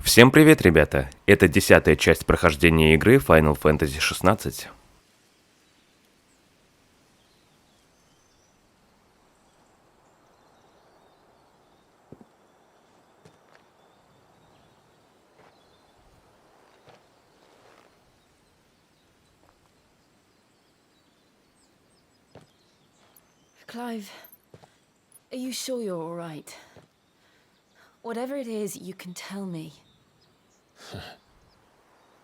Всем привет, ребята! Это 10-я часть прохождения игры Final Fantasy XVI. Clive, are you sure you're all right? Whatever it is, you can tell me.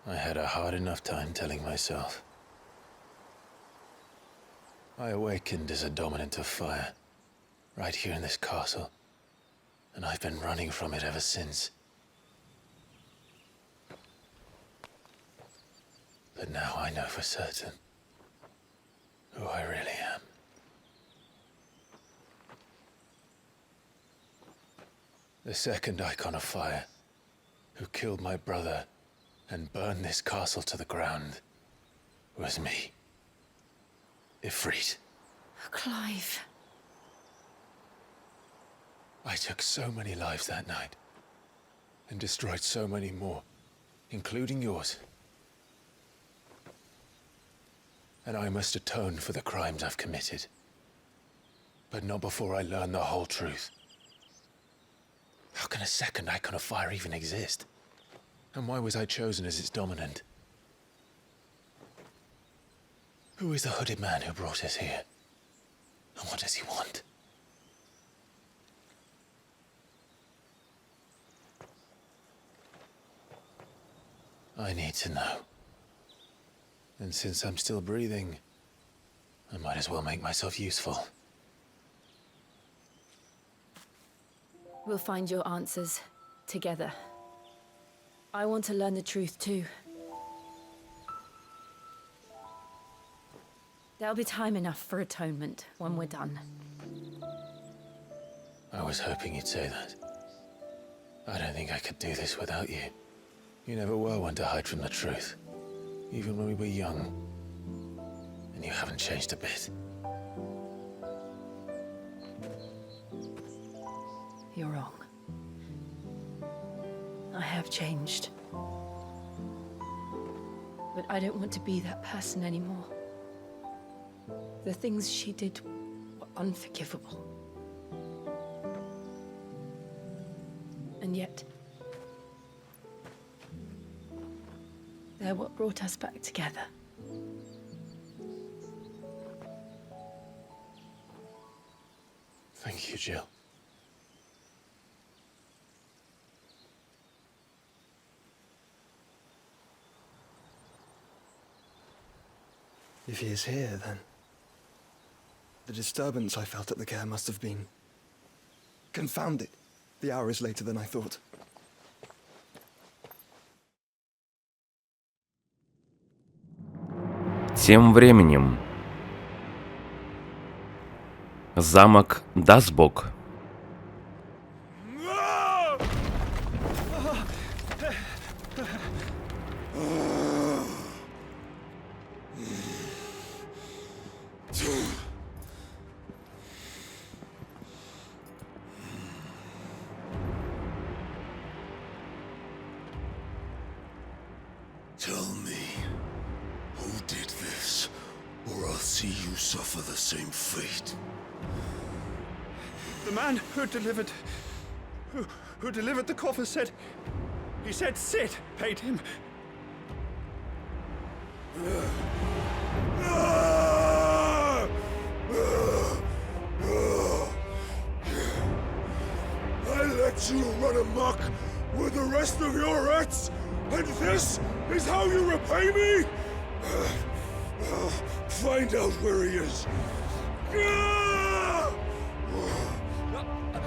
I had a hard enough time telling myself. I awakened as a dominant of fire, right here in this castle, and I've been running from it ever since. But now I know for certain who I really am. The second icon of fire, who killed my brother and burned this castle to the ground, was me. Ifrit. Clive. I took so many lives that night, and destroyed so many more, including yours. And I must atone for the crimes I've committed. But not before I learn the whole truth. How can a second icon of fire even exist? And why was I chosen as its dominant? Who is the hooded man who brought us here? And what does he want? I need to know. And since I'm still breathing, I might as well make myself useful. We'll find your answers together. I want to learn the truth too. There'll be time enough for atonement when we're done. I was hoping you'd say that. I don't think I could do this without you. You never were one to hide from the truth, even when we were young. And you haven't changed a bit. You're wrong. I have changed. But I don't want to be that person anymore. The things she did were unforgivable. And yet, they're what brought us back together. Thank you, Jill. If he is here, then the disturbance I felt at the care must have been confounded. The hour is later than I thought. Тем временем. Замок Дасбок. Tell me, who did this, or I'll see you suffer the same fate. The man who delivered the coffer said Sid paid him. I let you run amok with the rest of your rats, and this is how you repay me? Find out where he is.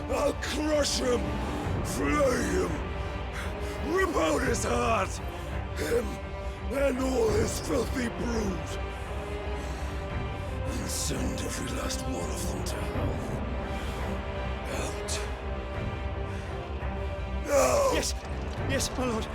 I'll crush him, flay him, rip out his heart, him and all his filthy brood, and send every last one of them to hell. Out. Now! Yes, my lord.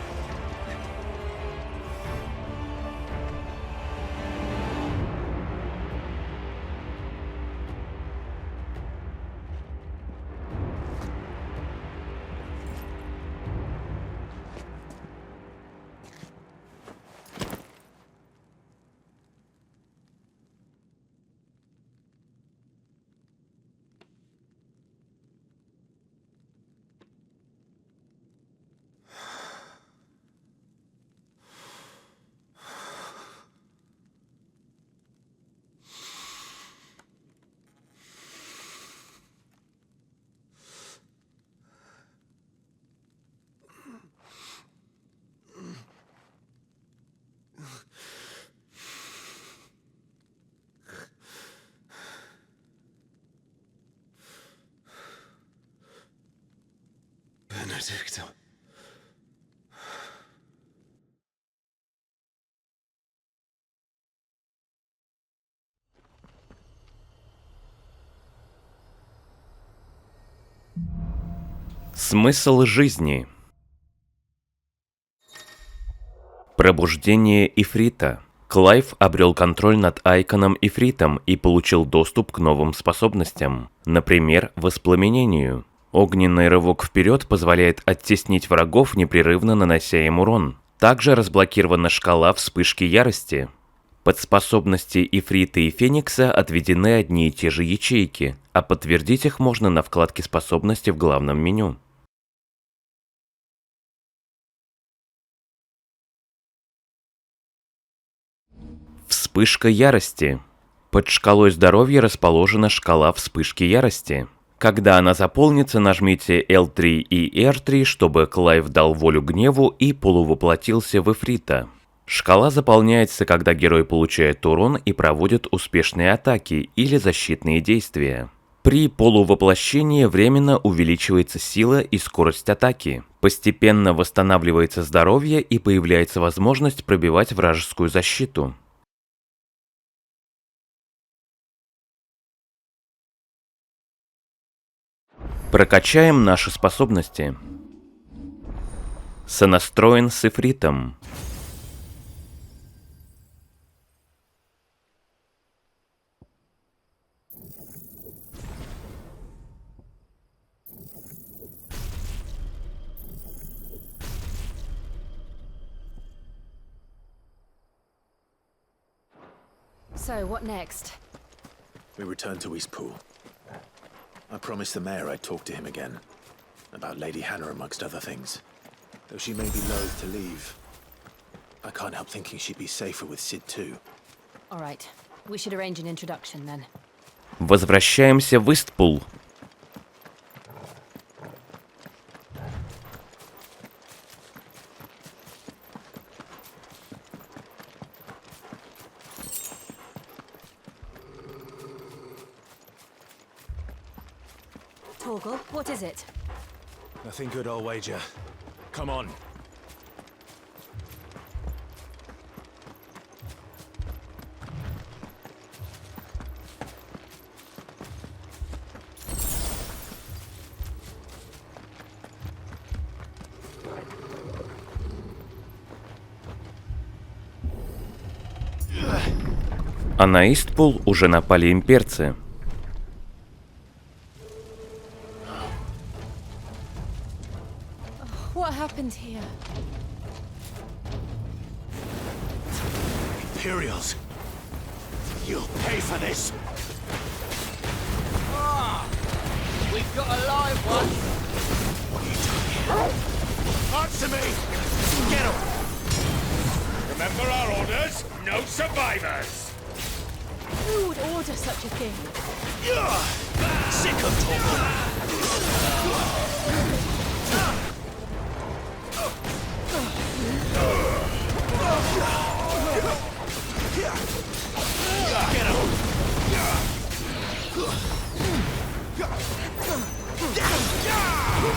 Benedicto. Смысл жизни. Пробуждение Ифрита. Клайв обрел контроль над Айконом Ифритом и получил доступ к новым способностям, например, воспламенению. Огненный рывок вперед позволяет оттеснить врагов, непрерывно нанося им урон. Также разблокирована шкала вспышки ярости. Под способности Ифрита и Феникса отведены одни и те же ячейки, а подтвердить их можно на вкладке «Способности» в главном меню. Вспышка ярости. Под шкалой здоровья расположена шкала вспышки ярости. Когда она заполнится, нажмите L3 и R3, чтобы Клайв дал волю гневу и полувоплотился в Ифрита. Шкала заполняется, когда герой получает урон и проводит успешные атаки или защитные действия. При полувоплощении временно увеличивается сила и скорость атаки. Постепенно восстанавливается здоровье и появляется возможность пробивать вражескую защиту. Прокачаем наши способности. Сонастроен с Ифритом. So, what next? We return to Eastpool. I promised the mayor I'd talk to him again. About Lady Hannah amongst other things. Though she may be loath to leave, I can't help thinking she'd be safer with Sid too. All right. We should arrange an introduction then. Возвращаемся в Истпул. Torgal, what is it? Nothing good, I'll wager. Come on. А на Истпул уже напали имперцы. What happened here? Imperials! You'll pay for this! We've got a live one. What are you doing here? Answer me! Get him! Remember our orders? No survivors. Who would order such a thing? Sick of talking! Get him!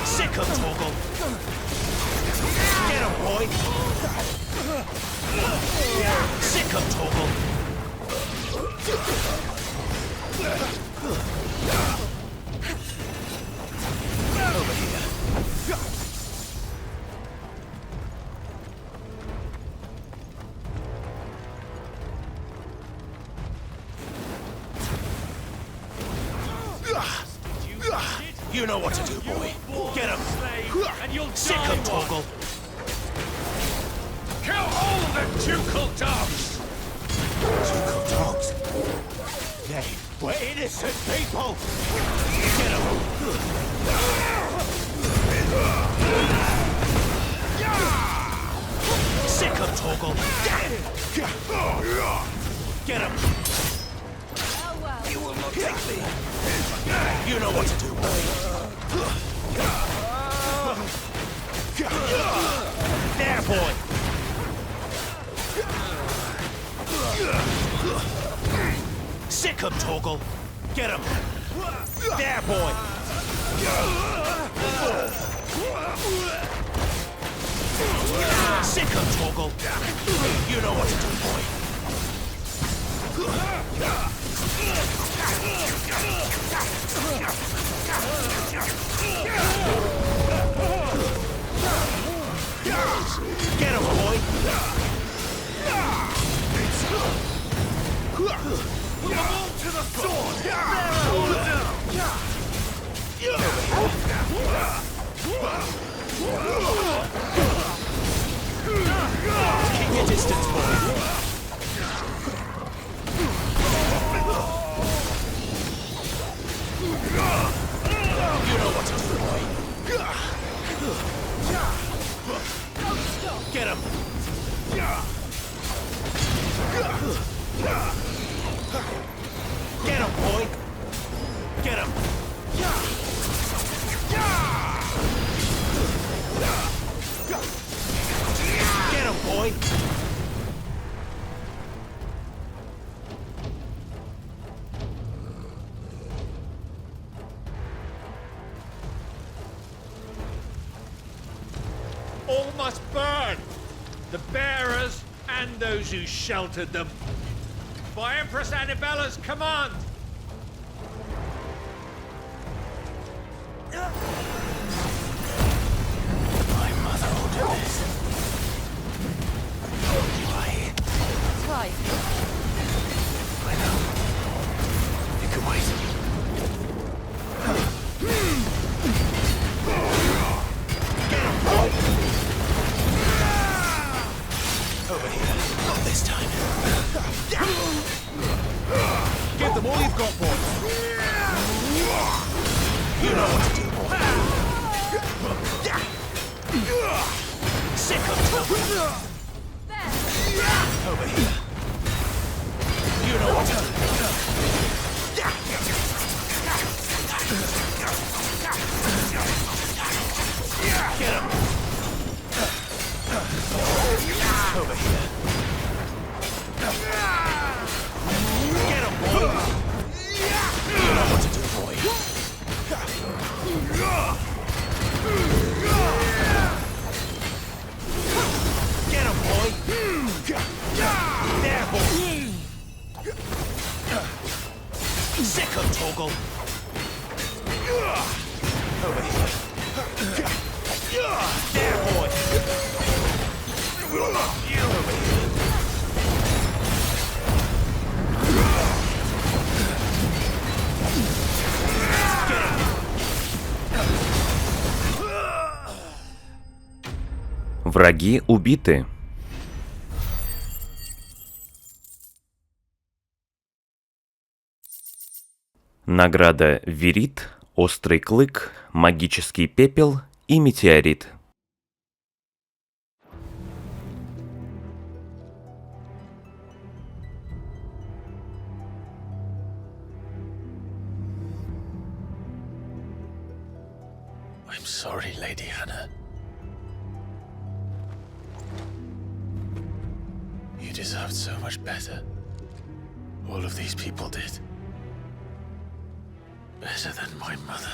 Sick of Torgal! Get him, boy! Sick of Torgal! Over here! You know what to do, boy. Get him. Sick of Torgal. Kill all the ducal dogs. Ducal dogs? They were innocent people. Get him. Sick of Torgal. Get him. You will not take me. You know what to do, boy. There, boy. Sick of Torgal. Get him. There, boy. Sick of Toggle. You know what to do, boy. Get him, boy. Put them all to the sword. Keep your distance, boy. You know what to do, boy. Get him. Get him, boy. Get him. Get him, boy. All must burn! The bearers and those who sheltered them. By Empress Annabella's command! My mother ordered this. Why? Clive, I know. You can wait. Get him, boy! Over here. Not this time. Give them all you've got, boy. You know what to do, boy. Sick of trouble. Over here. You know what to do. Get him. Over here. Get him, boy. You know what to do, boy. Get him, boy. There, boy. Sick of Toggle. Over here. There, boy. Over here. Враги убиты. Награда Верит, Острый клык, Магический пепел и Метеорит. I'm sorry, Lady Hannah. You deserved so much better. All of these people did. Better than my mother.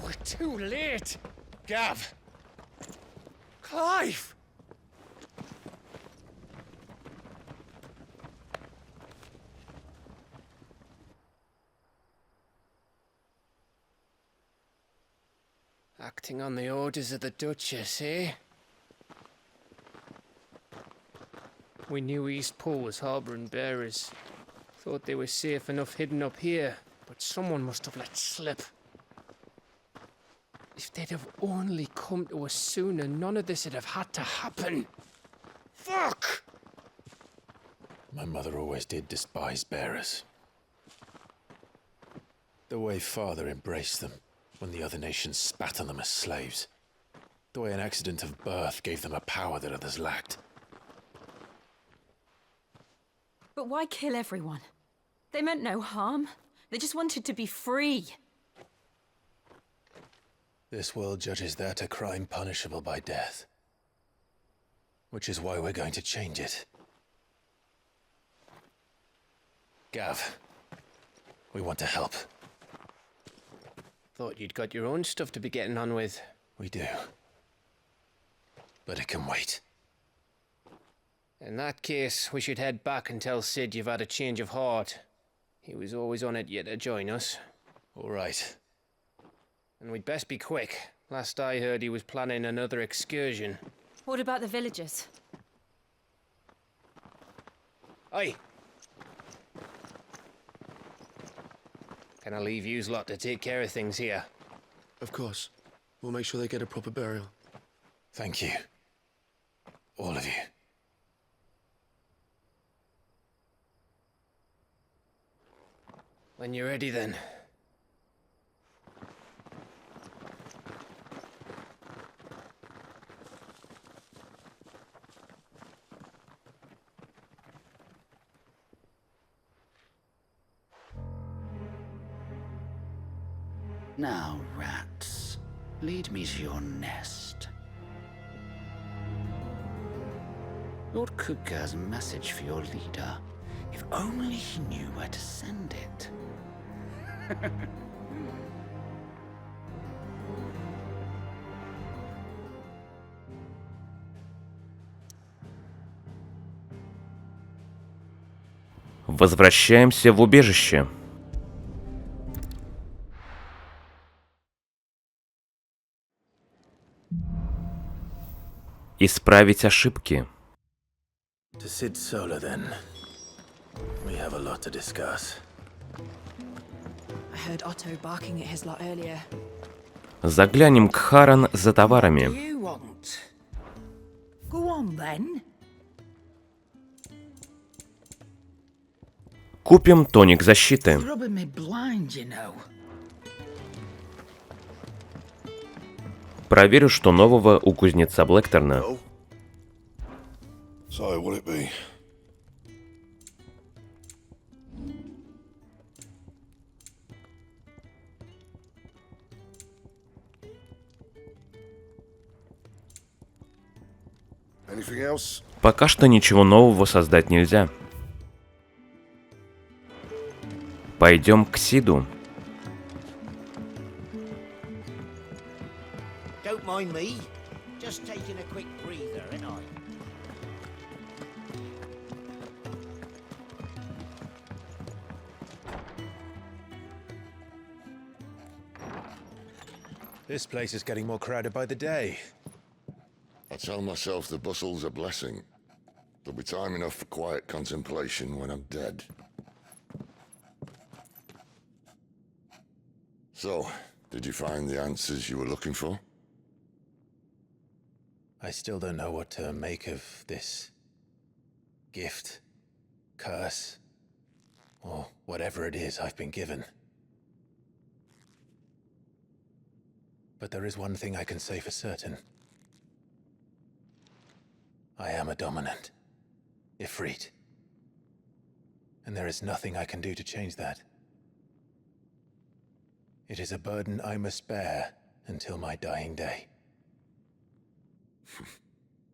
We're too late. Gav. Clive. Acting on the orders of the Duchess, eh? We knew Eastpool was harbouring bearers. Thought they were safe enough hidden up here, but someone must have let slip. If they'd have only come to us sooner, none of this would have had to happen. Fuck! My mother always did despise bearers. The way Father embraced them when the other nations spat on them as slaves. The way an accident of birth gave them a power that others lacked. But why kill everyone? They meant no harm. They just wanted to be free. This world judges that a crime punishable by death. Which is why we're going to change it. Gav, we want to help. Thought you'd got your own stuff to be getting on with. We do. But it can wait. In that case, we should head back and tell Sid you've had a change of heart. He was always on it yet to join us. All right. And we'd best be quick. Last I heard he was planning another excursion. What about the villagers? Aye. Can I leave yous lot to take care of things here? Of course. We'll make sure they get a proper burial. Thank you. All of you. When you're ready then. Now, rats, lead me to your nest. Lord Kupka has a message for your leader. If only he knew where to send it. Возвращаемся в убежище. Исправить ошибки. To Sid Solar, then. We have a lot to discuss. I heard Otto barking at his lot earlier. Заглянем к Харан за товарами. You want? Go on, then. Купим тоник защиты. Rubbing me blind, you know. Проверю, что нового у кузнеца Блэкторна. So, will it be? Anything else? Пока что ничего нового создать нельзя. Пойдем к Сиду. Don't mind me. Just taking a quick breather, ain't I? This place is getting more crowded by the day. I tell myself the bustle's a blessing. There'll be time enough for quiet contemplation when I'm dead. So, did you find the answers you were looking for? I still don't know what to make of this gift, curse, or whatever it is I've been given. But there is one thing I can say for certain. I am a dominant, Ifrit. And there is nothing I can do to change that. It is a burden I must bear until my dying day.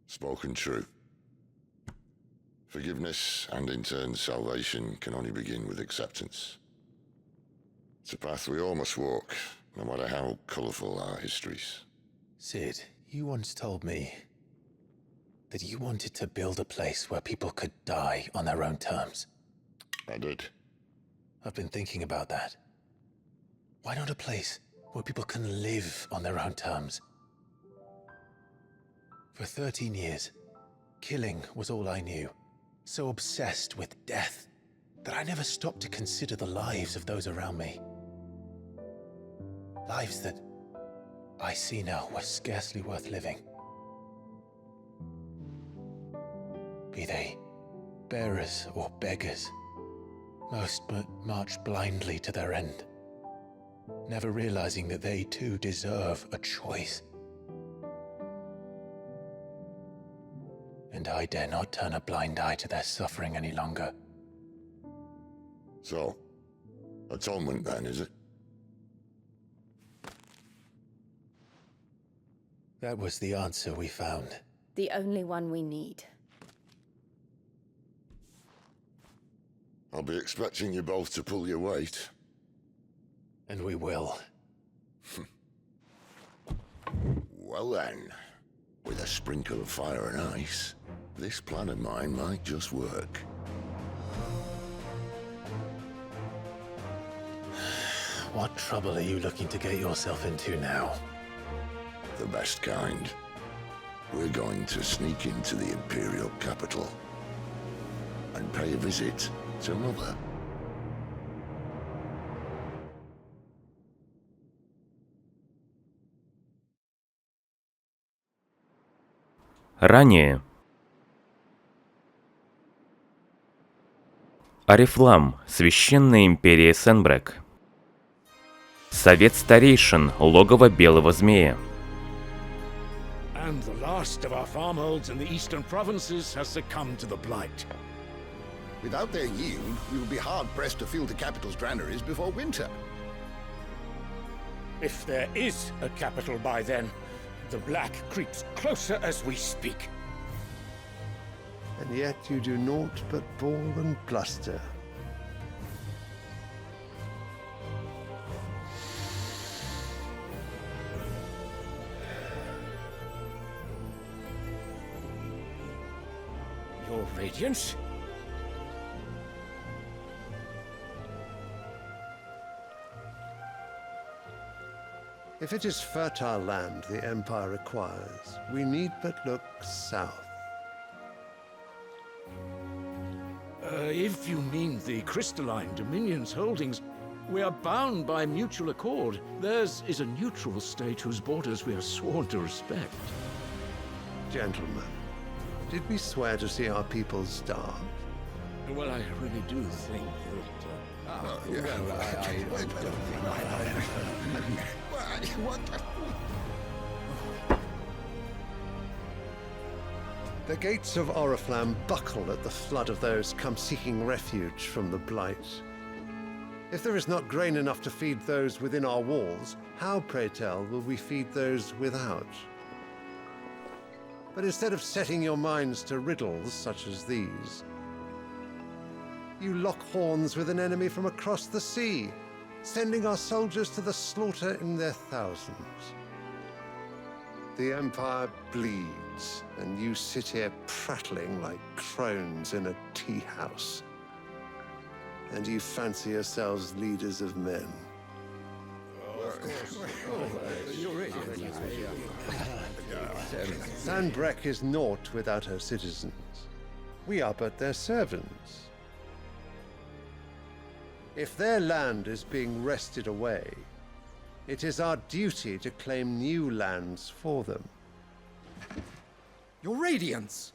Spoken true. Forgiveness and in turn salvation can only begin with acceptance. It's a path we all must walk, no matter how colourful our histories. Sid, you once told me that you wanted to build a place where people could die on their own terms. I did. I've been thinking about that. Why not a place where people can live on their own terms? For 13 years, killing was all I knew. So obsessed with death that I never stopped to consider the lives of those around me. Lives that I see now were scarcely worth living. Be they bearers or beggars, most march blindly to their end, never realizing that they too deserve a choice. And I dare not turn a blind eye to their suffering any longer. So, atonement then, is it? That was the answer we found. The only one we need. I'll be expecting you both to pull your weight. And we will. Well then, with a sprinkle of fire and ice, this plan of mine might just work. What trouble are you looking to get yourself into now? The best kind. We're going to sneak into the Imperial capital and pay a visit to Mother. Ранее. Орифлам, священная империя Сенбрек. Совет старейшин, логово белого змея. And the last of our farmholds in the eastern provinces has succumbed to the blight. Without their yield, we will be hard-pressed to fill the capital's granaries before winter. If there is a capital by then, the black creeps closer as we speak. And yet you do naught but bawl and bluster. Your Radiance? If it is fertile land the Empire requires, we need but look south. If you mean the crystalline Dominion's holdings, we are bound by mutual accord. Theirs is a neutral state whose borders we are sworn to respect. Gentlemen, did we swear to see our people starve? Well, I really do think that... The gates of Oriflamme buckle at the flood of those come seeking refuge from the blight. If there is not grain enough to feed those within our walls, how, pray tell, will we feed those without? But instead of setting your minds to riddles such as these, you lock horns with an enemy from across the sea, sending our soldiers to the slaughter in their thousands. The Empire bleeds, and you sit here prattling like crones in a tea house. And you fancy yourselves leaders of men. Sanbreque is naught without her citizens. We are but their servants. If their land is being wrested away, it is our duty to claim new lands for them. Your Radiance!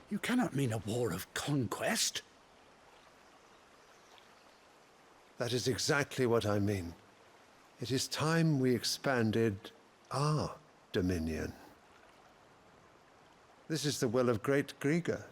You cannot mean a war of conquest. That is exactly what I mean. It is time we expanded our dominion. This is the will of great Griga.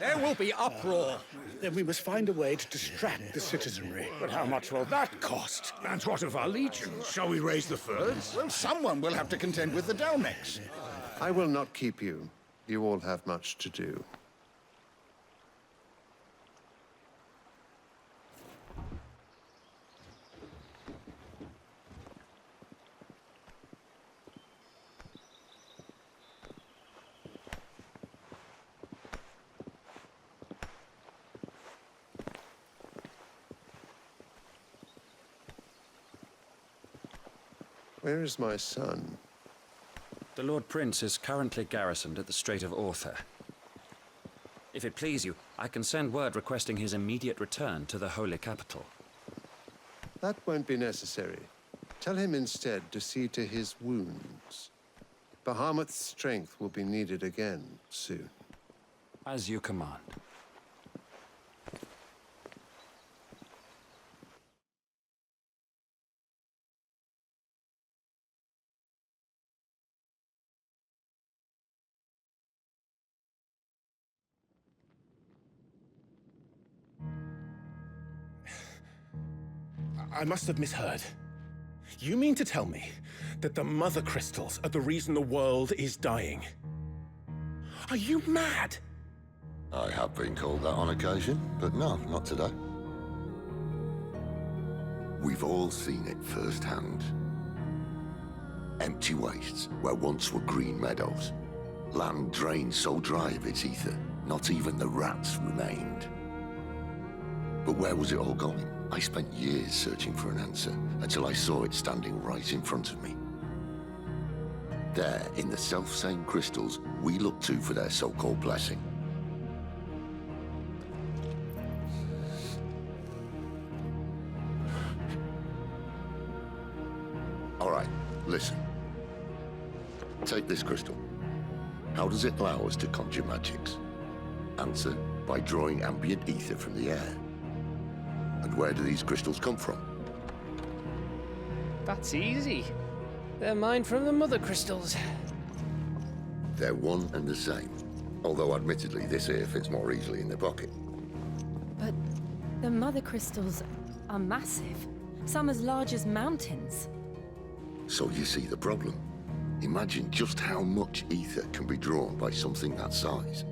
There will be uproar. Then we must find a way to distract the citizenry. But how much will that cost? And what of our legions? Shall we raise the furs? Well, someone will have to contend with the Dalmex. I will not keep you. You all have much to do. Where is my son? The Lord Prince is currently garrisoned at the Strait of Author. If it please you, I can send word requesting his immediate return to the Holy Capital. That won't be necessary. Tell him instead to see to his wounds. Bahamut's strength will be needed again soon. As you command. I must have misheard. You mean to tell me that the mother crystals are the reason the world is dying? Are you mad? I have been called that on occasion, but no, not today. We've all seen it firsthand. Empty wastes where once were green meadows. Land drained so dry of its ether, not even the rats remained. But where was it all going? I spent years searching for an answer, until I saw it standing right in front of me. There, in the self-same crystals we look to for their so-called blessing. All right, listen. Take this crystal. How does it allow us to conjure magics? Answer, by drawing ambient ether from the air. And where do these crystals come from? That's easy. They're mined from the mother crystals. They're one and the same. Although admittedly this here fits more easily in the pocket. But the mother crystals are massive. Some as large as mountains. So you see the problem. Imagine just how much ether can be drawn by something that size.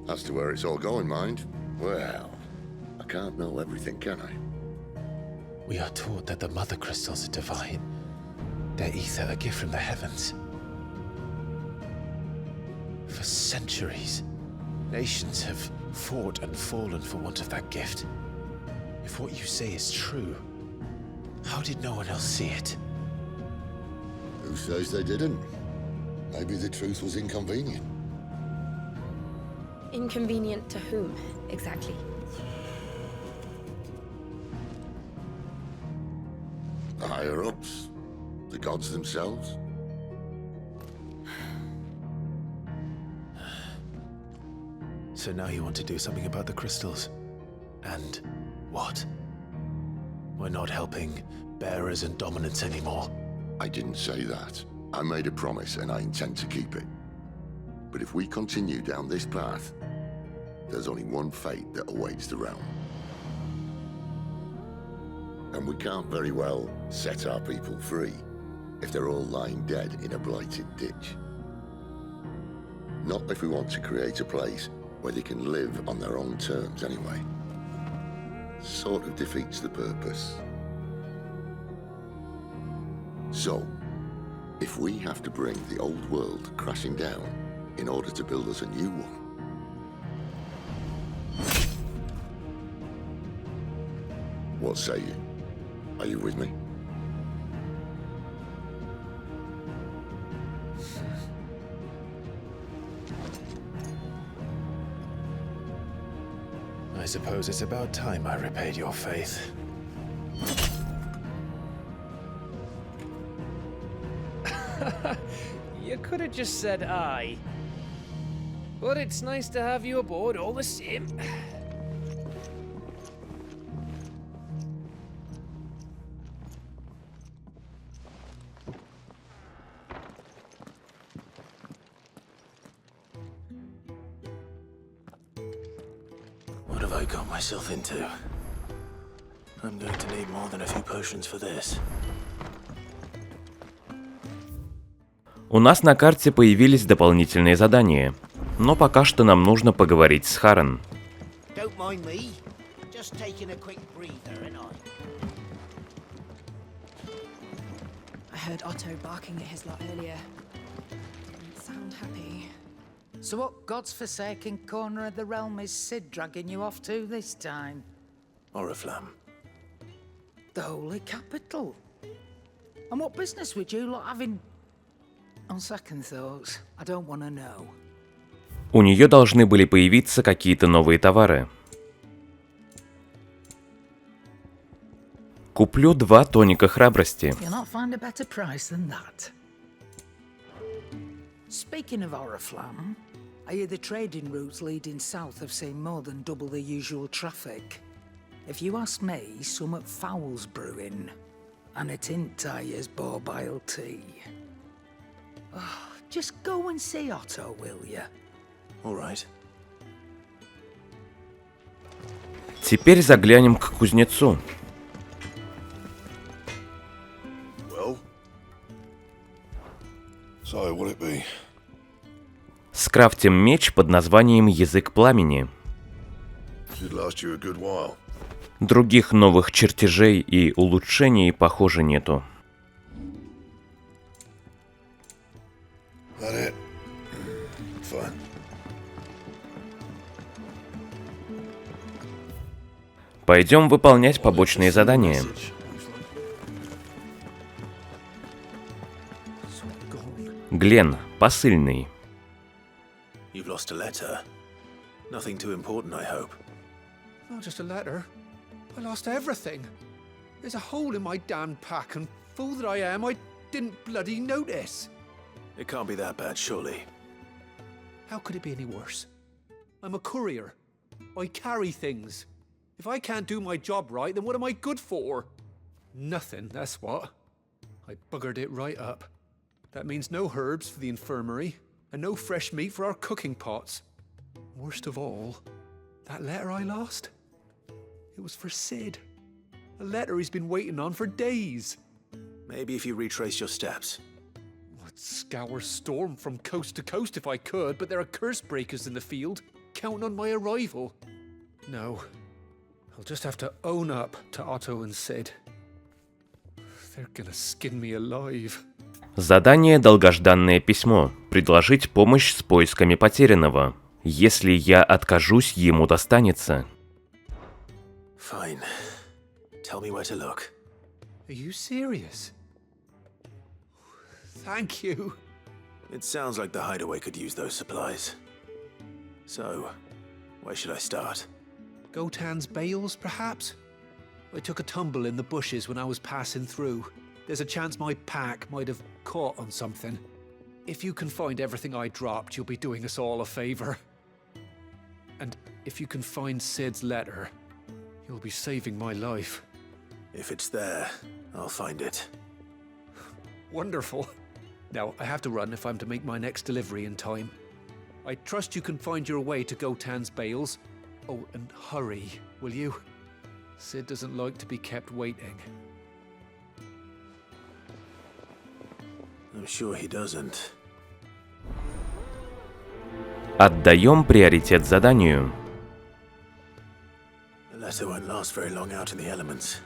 As to where it's all going, mind, well, I can't know everything, can I? We are taught that the mother crystals are divine. Their ether a gift from the heavens. For centuries, nations have fought and fallen for want of that gift. If what you say is true, how did no one else see it? Who says they didn't? Maybe the truth was inconvenient. Inconvenient to whom, exactly? The higher-ups? The gods themselves? So now you want to do something about the crystals? And what? We're not helping bearers and dominants anymore. I didn't say that. I made a promise and I intend to keep it. But if we continue down this path, there's only one fate that awaits the realm. And we can't very well set our people free if they're all lying dead in a blighted ditch. Not if we want to create a place where they can live on their own terms anyway. Sort of defeats the purpose. So, if we have to bring the old world crashing down in order to build us a new one, what say you? Are you with me? I suppose it's about time I repaid your faith. You could have just said aye. But it's nice to have you aboard all the same. What have I got myself into? I'm going to need more than a few potions for this. У нас на карте появились дополнительные задания, но пока что нам нужно поговорить с Харен. Don't mind me. Just taking a quick breather, and I heard Otto barking at his lot earlier. Didn't sound happy. So what god's forsaken corner of the realm is Sid dragging you off to this time? Oriflamme. The holy capital. And what business would you lot have in... On second thoughts, I don't want to know. У нее должны были появиться какие-то новые товары. Куплю 2 тоника храбрости. You'll not find a better price than that. Speaking of Oriflamme, I hear the trading routes leading south have seen more than double the usual traffic. If you ask me, somewhat foul's brewing. And it ain't Tyre's borbile tea. Oh, just go and see Otto, will you? All right. Теперь заглянем к кузнецу. So, what'll it be? Скрафтим меч под названием «Язык пламени». Should last you a good while. Других новых чертежей и улучшений, похоже, нету. That it? Fine. Пойдем выполнять побочные задания. Глен, посыльный. You've lost a letter. Nothing too important, I hope. Not just a letter. I lost everything. There's a hole in my damn pack, and fool that I am, I didn't bloody notice. It can't be that bad, surely. How could it be any worse? I'm a courier. I carry things. If I can't do my job right, then what am I good for? Nothing, that's what. I buggered it right up. That means no herbs for the infirmary, and no fresh meat for our cooking pots. Worst of all, that letter I lost? It was for Sid. A letter he's been waiting on for days. Maybe if you retrace your steps. I'd scour Storm from coast to coast if I could, but there are curse breakers in the field, counting on my arrival. No, I'll just have to own up to Otto and Sid. They're gonna skin me alive. Задание «Долгожданное письмо». Предложить помощь с поисками потерянного. Если я откажусь, ему достанется. Fine. Tell me where to look. Are you serious? Thank you. It sounds like the hideaway could use those supplies. So, where should I start? Gotan's bales, perhaps? I took a tumble in the bushes when I was passing through. There's a chance my pack might have caught on something. If you can find everything I dropped, you'll be doing us all a favor. And if you can find Sid's letter, you'll be saving my life. If it's there, I'll find it. Wonderful. Now, I have to run if I'm to make my next delivery in time. I trust you can find your way to Gotan's bales. Oh, and hurry, will you? Sid doesn't like to be kept waiting. I'm sure he doesn't. Отдаем приоритет заданию. The letter won't last very long out in the elements.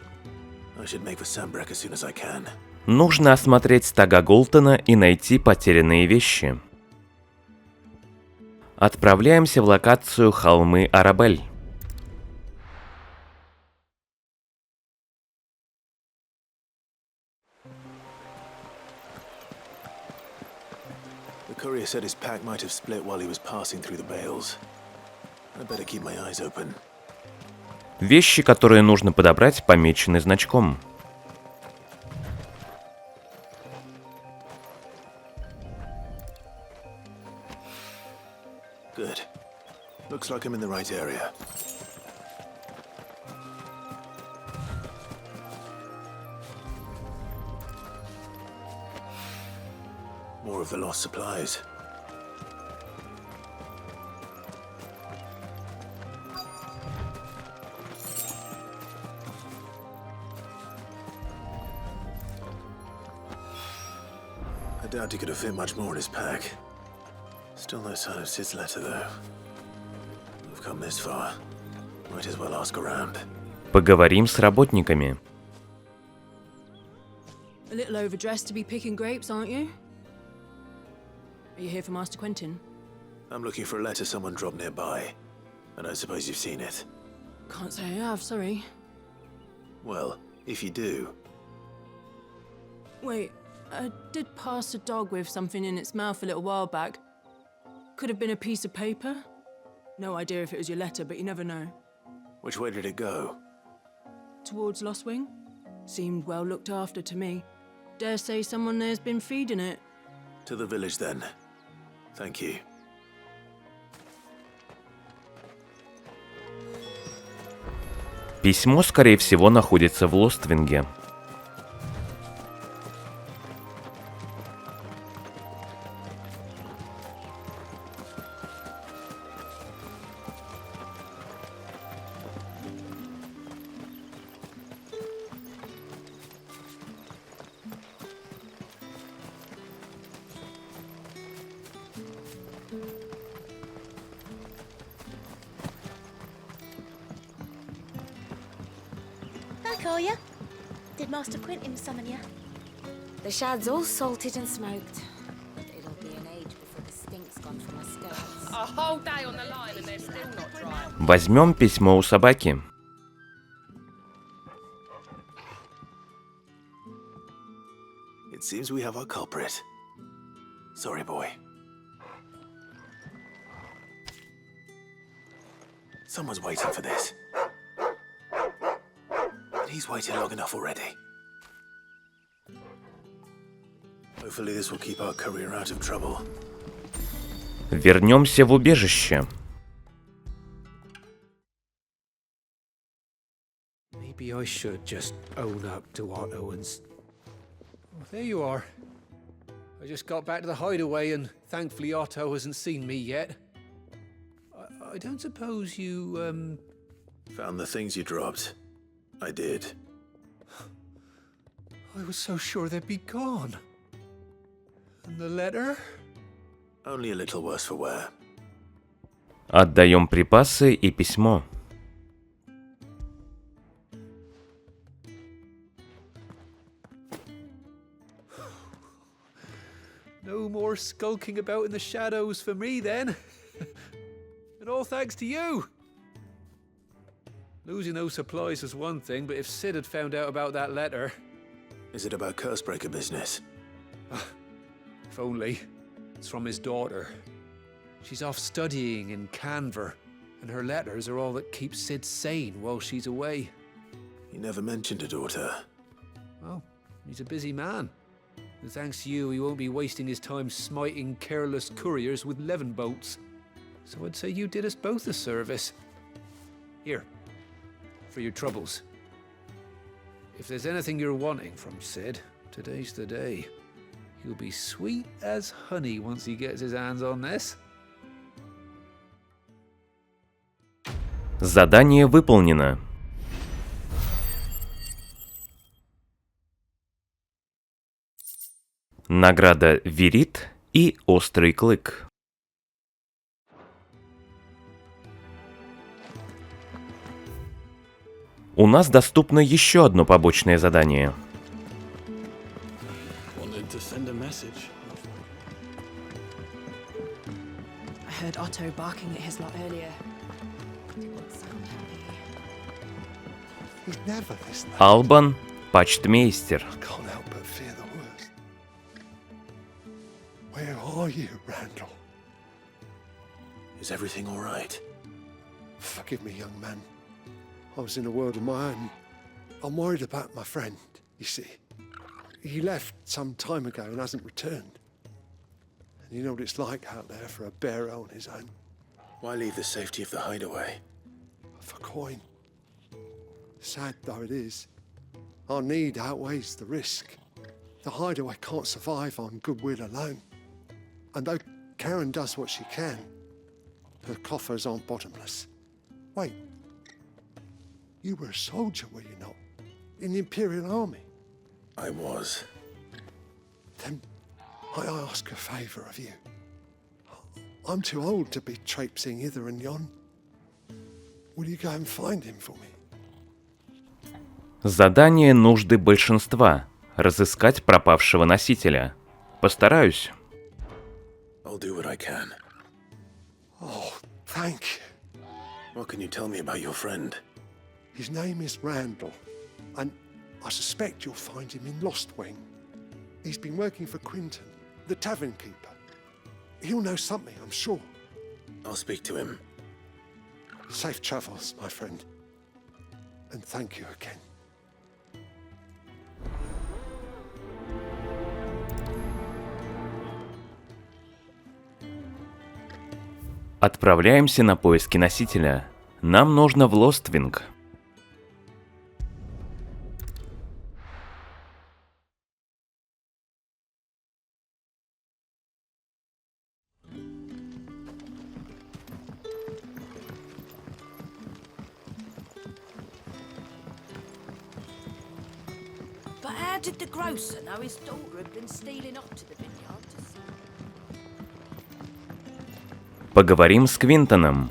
I should make for Sambrek as soon as I can. Нужно осмотреть стога Голтона и найти потерянные вещи. Отправляемся в локацию Холмы Арабель. The courier said his pack might have split while he was passing through the bales. I better keep my eyes open. Вещи, которые нужно подобрать, помечены значком. Good. Looks like I'm in the right area. More of the lost supplies. I doubt he could have fit much more in his pack. Still no sign of Sid's letter, though. We've come this far. Might as well ask around. Поговорим с работниками. A little overdressed to be picking grapes, aren't you? Are you here for Master Quentin? I'm looking for a letter someone dropped nearby. I don't suppose you've seen it. Can't say I have, sorry. Well, if you do... Wait, I did pass a dog with something in its mouth a little while back. Could have been a piece of paper. No idea if it was your letter, but you never know. Which way did it go? Towards Lost Wing? Seemed well looked after to me. Dare say someone there's been feeding it. To the village, then. Thank you. Письмо, скорее всего, находится в Лоствинге. for you. Did Master Quentin summon you? The shad's all salted and smoked. It'll be an age before the stink's gone from my skirts. A whole day on the line and they're still not dry. Возьмем письмо у собаки. It seems we have our culprit. Sorry, boy. Someone's waiting for this. And he's waited long enough already. Hopefully this will keep our courier out of trouble. Вернемся в убежище. Maybe I should just own up to Otto and... Oh, there you are. I just got back to the hideaway and thankfully Otto hasn't seen me yet. I don't suppose you, Found the things you dropped. I did. I was so sure they'd be gone. And the letter? Only a little worse for wear. Отдаем припасы и письмо. No more skulking about in the shadows for me then. And all thanks to you. Losing those supplies was one thing, but if Sid had found out about that letter... Is it about Cursebreaker business? If only. It's from his daughter. She's off studying in Canver, and her letters are all that keep Sid sane while she's away. He never mentioned a daughter. Well, he's a busy man. And thanks to you, he won't be wasting his time smiting careless couriers with levin bolts. So I'd say you did us both a service. Here, for your troubles. If there's anything you're wanting from Sid, today's the day. He'll be sweet as honey once he gets his hands on this. Задание выполнено. Награда Верит и Острый клык. У нас доступно еще одно побочное задание. To send a message. I heard Otto barking at his lot earlier. He's never this. Албан, почтмейстер. I can't help but fear the worst. Where are you, Randall? Is everything all right? Forgive me, young man. I was in a world of my own. I'm worried about my friend, you see. He left some time ago and hasn't returned. And you know what it's like out there for a bearer on his own. Why leave the safety of the hideaway? For coin. Sad though it is, our need outweighs the risk. The hideaway can't survive on goodwill alone. And though Karen does what she can, her coffers aren't bottomless. Wait, you were a soldier, were you not? In the Imperial Army? I was. Then I ask a favour of you. I'm too old to be traipsing hither and yon. Will you go and find him for me? Задание нужды большинства. Разыскать пропавшего носителя. Постараюсь. I'll do what I can. Oh, thank you. What can you tell me about your friend? His name is Randall, and I suspect you'll find him in Lost Wing. He's been working for Quinton, the tavern keeper. He'll know something, I'm sure. I'll speak to him. Safe travels, my friend. And thank you again. Отправляемся на поиски носителя. Нам нужно в Лоствинг. But how did the grocer know his daughter had been stealing off to the vineyard to sell? Поговорим с Квинтоном.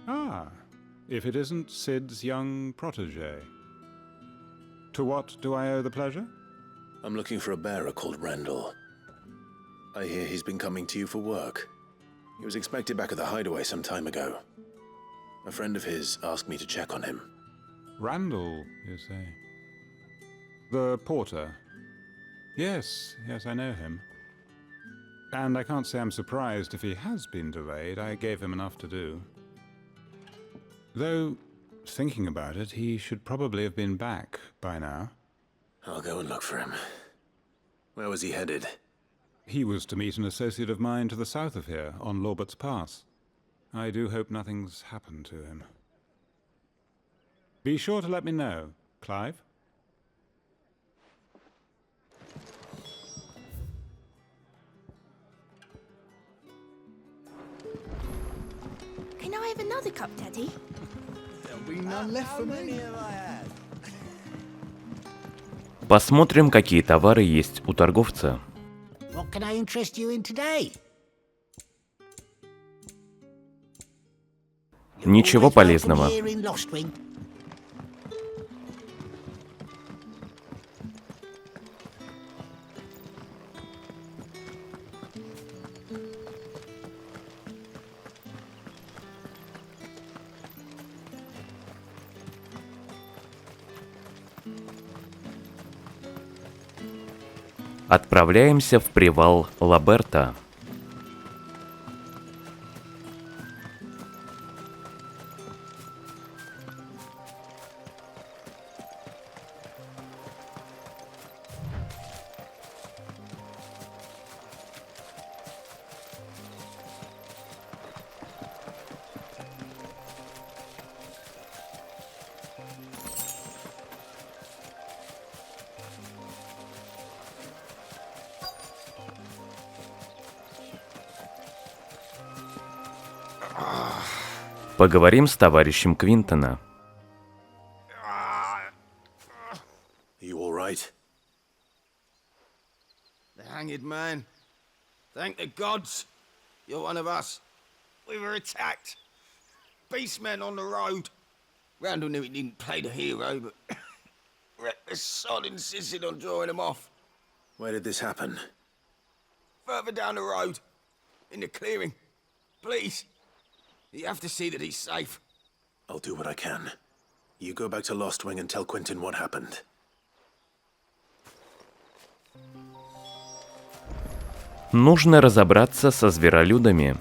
Ah, if it isn't Sid's young protege. To what do I owe the pleasure? I'm looking for a bearer called Randall. I hear he's been coming to you for work. He was expected back at the hideaway some time ago. A friend of his asked me to check on him. Randall, you say? The porter? Yes, I know him. And I can't say I'm surprised if he has been delayed. I gave him enough to do. Though, thinking about it, he should probably have been back by now. I'll go and look for him. Where was he headed? He was to meet an associate of mine to the south of here, on Lorbert's Pass. I do hope nothing's happened to him. Be sure to let me know, Clive. Can I have another cup, Daddy? There'll be none left for me. Посмотрим, какие товары есть у торговца. What can I interest you in today? Ничего полезного. Here in Lostwing. Отправляемся в привал Лаберта. Поговорим с товарищем Квинтона. You all right? The hanged man. Thank the gods. You're one of us. We were attacked. Beastmen on the road. Randall knew he didn't play the hero, but reckless sod insisted on drawing him off. Where did this happen? Further down the road. In the clearing. Please. You have to see that he's safe. I'll do what I can. You go back to Lostwing and tell Quentin what happened. Нужно разобраться со зверолюдами.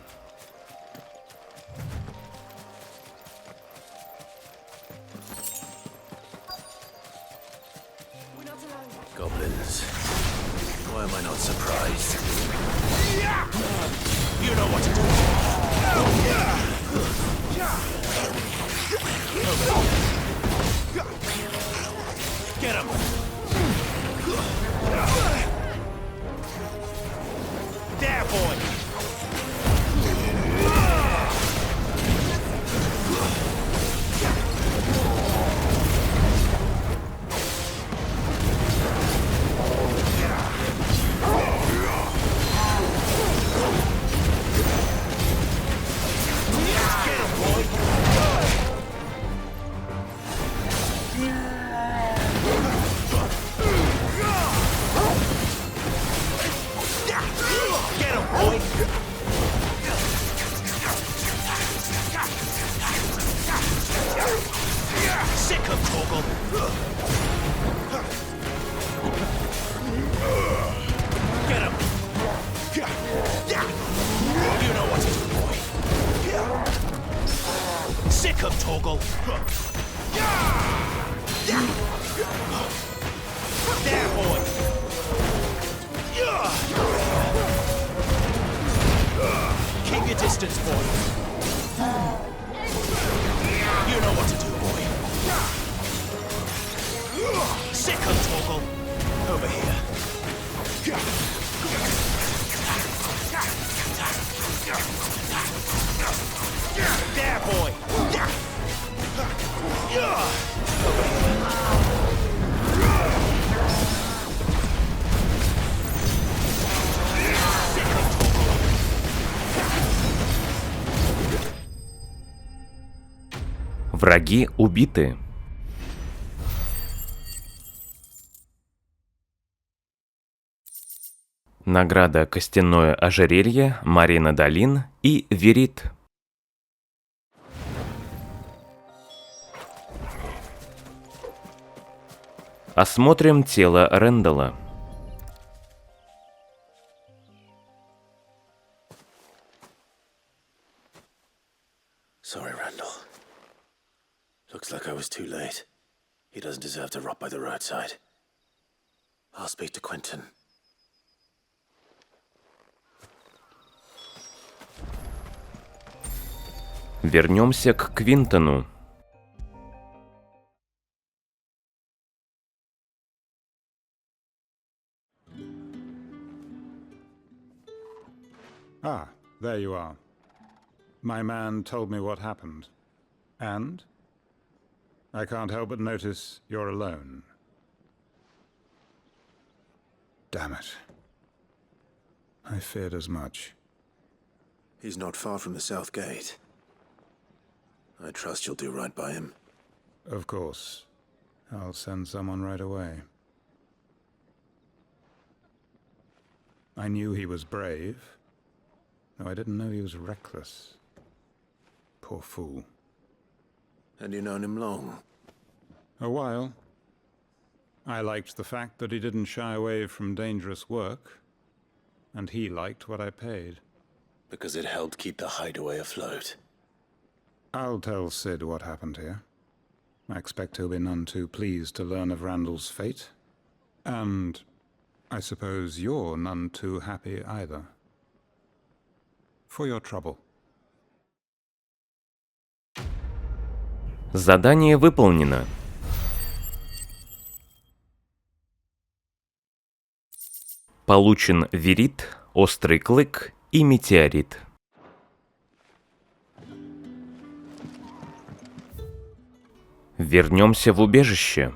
Goblins. Why am I not surprised? You know what to do. Get him! There, boy! Враги убиты. Награда «Костяное ожерелье», «Марина Долин» и «Верит». Осмотрим тело Рэндалла. Sorry, Randall. Looks like I was too late. He doesn't deserve to rot by the roadside. I'll speak to Quentin. Вернемся к Квинтону. Ah, there you are. My man told me what happened. And? I can't help but notice you're alone. Damn it. I feared as much. He's not far from the South Gate. I trust you'll do right by him. Of course. I'll send someone right away. I knew he was brave, though I didn't know he was reckless. Poor fool. And you've known him long? A while. I liked the fact that he didn't shy away from dangerous work, and he liked what I paid. Because it helped keep the hideaway afloat. I'll tell Sid what happened here. I expect he'll be none too pleased to learn of Randall's fate. And I suppose you're none too happy either. For your trouble. Задание выполнено. Получен верит, острый клык и метеорит. Вернемся в убежище.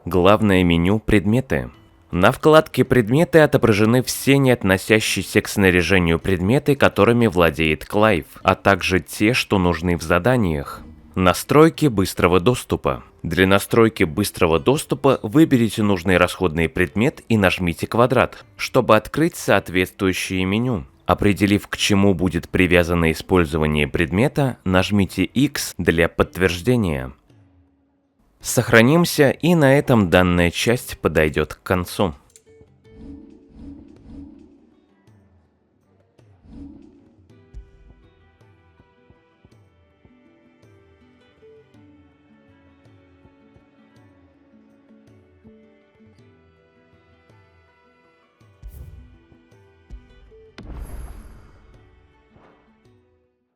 Главное меню «Предметы». На вкладке «Предметы» отображены все не относящиеся к снаряжению предметы, которыми владеет Клайв, а также те, что нужны в заданиях. Настройки быстрого доступа. Для настройки быстрого доступа выберите нужный расходный предмет и нажмите квадрат, чтобы открыть соответствующее меню. Определив, к чему будет привязано использование предмета, нажмите X для подтверждения. Сохранимся, и на этом данная часть подойдет к концу.